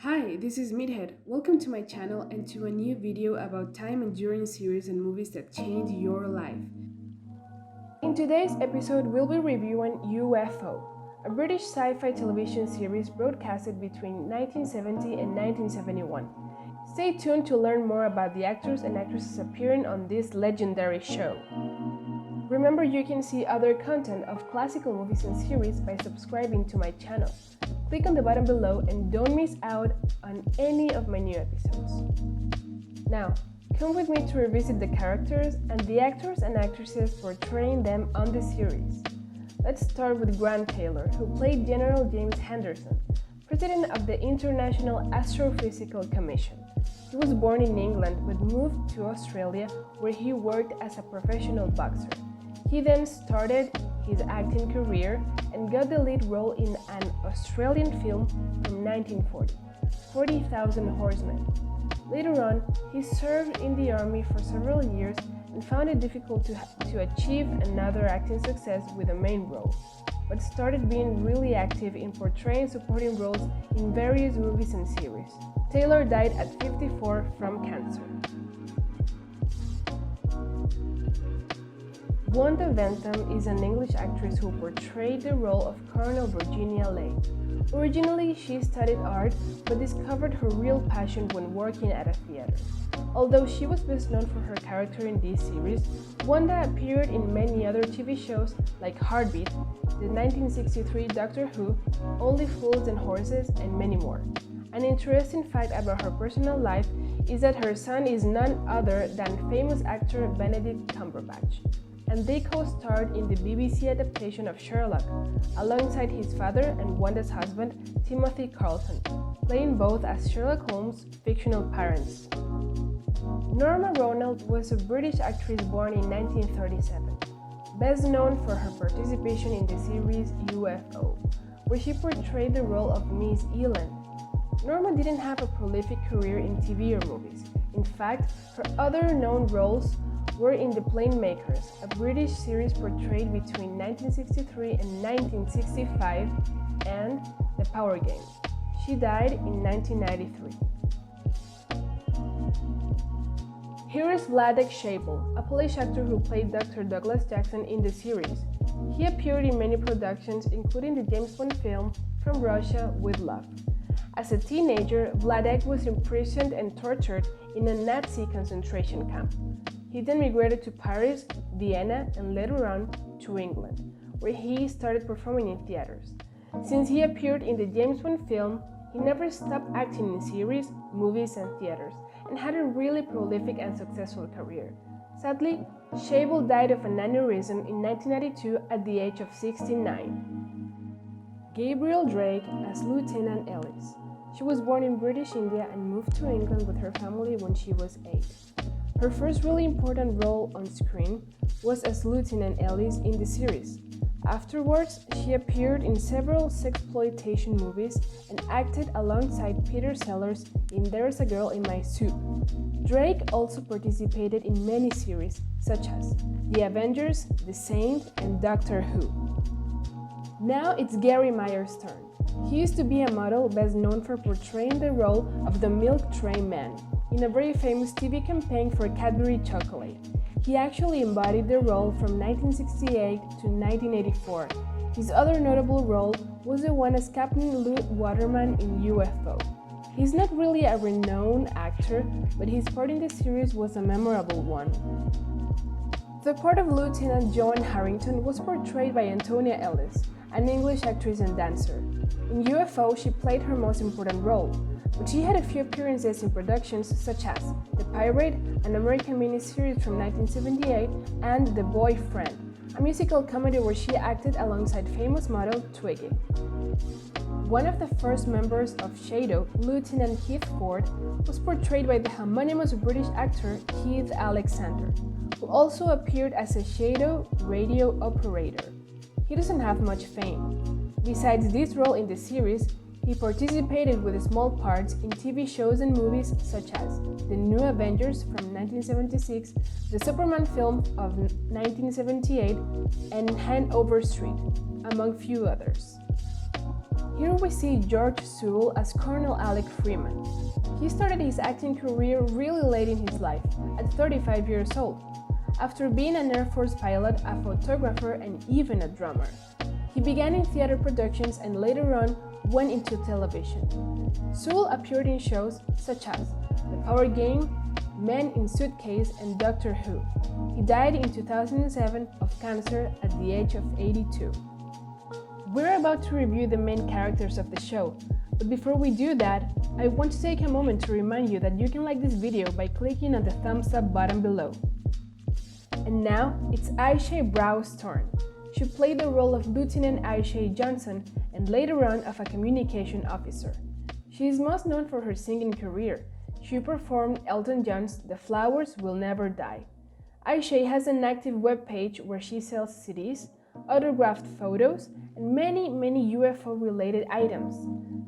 Hi, this is Meathead. Welcome to my channel and to a new video about time-enduring series and movies that change your life. In today's episode, we'll be reviewing UFO, a British sci-fi television series broadcasted between 1970 and 1971. Stay tuned to learn more about the actors and actresses appearing on this legendary show. Remember, you can see other content of classical movies and series by subscribing to my channel. Click on the button below and don't miss out on any of my new episodes. Now, come with me to revisit the characters and the actors and actresses portraying them on the series. Let's start with Grant Taylor, who played General James Henderson, President of the International Astrophysical Commission. He was born in England but moved to Australia, where he worked as a professional boxer. He then started his acting career and got the lead role in an Australian film from 1940, 40,000 Horsemen. Later on, he served in the army for several years and found it difficult to achieve another acting success with a main role, but started being really active in portraying supporting roles in various movies and series. Taylor died at 54 from cancer. Wanda Bentham is an English actress who portrayed the role of Colonel Virginia Leigh. Originally, she studied art, but discovered her real passion when working at a theater. Although she was best known for her character in this series, Wanda appeared in many other TV shows like Heartbeat, the 1963 Doctor Who, Only Fools and Horses, and many more. An interesting fact about her personal life is that her son is none other than famous actor Benedict Cumberbatch, and they co-starred in the BBC adaptation of Sherlock, alongside his father and Wanda's husband, Timothy Carlton, playing both as Sherlock Holmes' fictional parents. Norma Ronald was a British actress born in 1937, best known for her participation in the series UFO, where she portrayed the role of Miss Ealand. Norma didn't have a prolific career in TV or movies. In fact, her other known roles were in The Planemakers, a British series portrayed between 1963 and 1965, and The Power Game. She died in 1993. Here is Vladek Sheybalas, a Polish actor who played Dr. Douglas Jackson in the series. He appeared in many productions, including the James Bond film From Russia with Love. As a teenager, Vladek was imprisoned and tortured in a Nazi concentration camp. He then migrated to Paris, Vienna, and later on to England, where he started performing in theaters. Since he appeared in the James Bond film, he never stopped acting in series, movies, and theaters, and had a really prolific and successful career. Sadly, Sewell died of an aneurysm in 1992 at the age of 69. Gabrielle Drake as Lieutenant Ellis. She was born in British India and moved to England with her family when she was 8. Her first really important role on screen was as Lieutenant Ellis in the series. Afterwards, she appeared in several sexploitation movies and acted alongside Peter Sellers in There's a Girl in My Soup. Drake also participated in many series, such as The Avengers, The Saint, and Doctor Who. Now it's Gary Meyer's turn. He used to be a model best known for portraying the role of the Milk Tray Man in a very famous TV campaign for Cadbury chocolate. He actually embodied the role from 1968 to 1984. His other notable role was the one as Captain Waterman in UFO. He's not really a renowned actor, but his part in the series was a memorable one. The part of Lieutenant Joan Harrington was portrayed by Antonia Ellis, an English actress and dancer. In UFO, she played her most important role, but she had a few appearances in productions such as The Pirate, an American miniseries from 1978, and The Boyfriend, a musical comedy where she acted alongside famous model Twiggy. One of the first members of SHADO, Lieutenant Heath Ford, was portrayed by the homonymous British actor Keith Alexander, who also appeared as a SHADO radio operator. He doesn't have much fame. Besides this role in the series, he participated with small parts in TV shows and movies such as The New Avengers from 1976, the Superman film of 1978, and Hanover Street, among few others. Here we see George Sewell as Colonel Alec Freemon. He started his acting career really late in his life, at 35 years old, after being an Air Force pilot, a photographer, and even a drummer. He began in theater productions and later on went into television. Sewell appeared in shows such as The Power Game, Men in Suitcase, and Doctor Who. He died in 2007 of cancer at the age of 82. We're about to review the main characters of the show, but before we do that, I want to take a moment to remind you that you can like this video by clicking on the thumbs up button below. And now, it's Ayshea Brow's turn. She played the role of Lieutenant Ayshea Johnson and later on of a communication officer. She is most known for her singing career. She performed Elton John's The Flowers Will Never Die. Ayshea has an active webpage where she sells CDs, autographed photos, and many UFO-related items.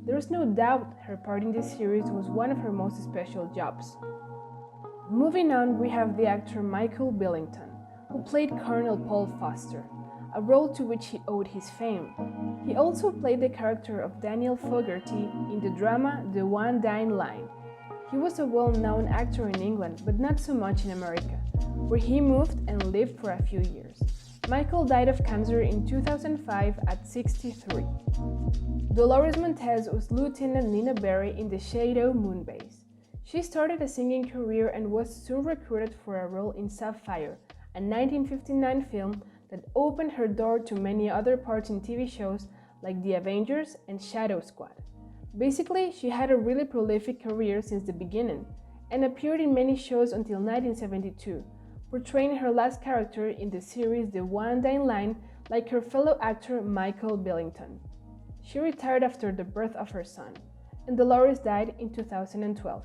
There's no doubt her part in this series was one of her most special jobs. Moving on, we have the actor Michael Billington, who played Colonel Paul Foster, a role to which he owed his fame. He also played the character of Daniel Fogarty in the drama The One Dying Line. He was a well-known actor in England, but not so much in America, where he moved and lived for a few years. Michael died of cancer in 2005 at 63. Dolores Mantez was Lieutenant Nina Berry in the SHADO moonbase. She started a singing career and was soon recruited for a role in Sapphire, a 1959 film that opened her door to many other parts in TV shows like The Avengers and Shadow Squad. Basically, she had a really prolific career since the beginning and appeared in many shows until 1972, portraying her last character in the series The One Dying Line like her fellow actor Michael Billington. She retired after the birth of her son, and Dolores died in 2012.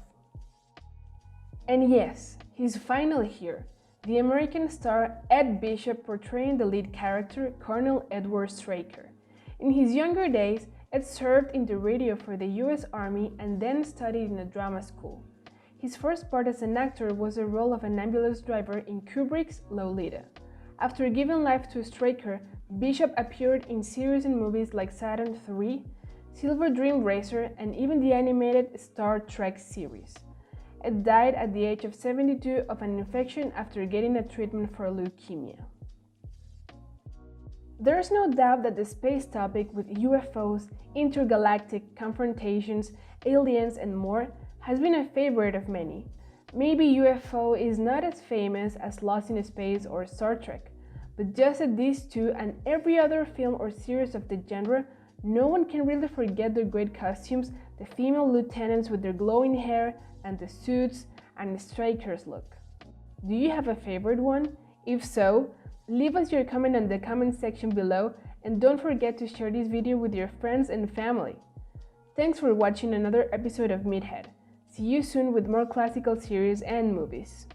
And yes, he's finally here, the American star Ed Bishop portraying the lead character Colonel Edward Straker. In his younger days, Ed served in the radio for the US Army and then studied in a drama school. His first part as an actor was the role of an ambulance driver in Kubrick's Lolita. After giving life to Straker, Bishop appeared in series and movies like Saturn III, Silver Dream Racer, and even the animated Star Trek series. Ed died at the age of 72 of an infection after getting a treatment for leukemia. There's no doubt that the space topic with UFOs, intergalactic confrontations, aliens, and more has been a favorite of many. Maybe UFO is not as famous as Lost in Space or Star Trek, but just as these two and every other film or series of the genre, no one can really forget the great costumes, the female lieutenants with their glowing hair, and the suits and Straker's look. Do you have a favorite one? If so, leave us your comment in the comment section below and don't forget to share this video with your friends and family. Thanks for watching another episode of Meathead. See you soon with more classical series and movies.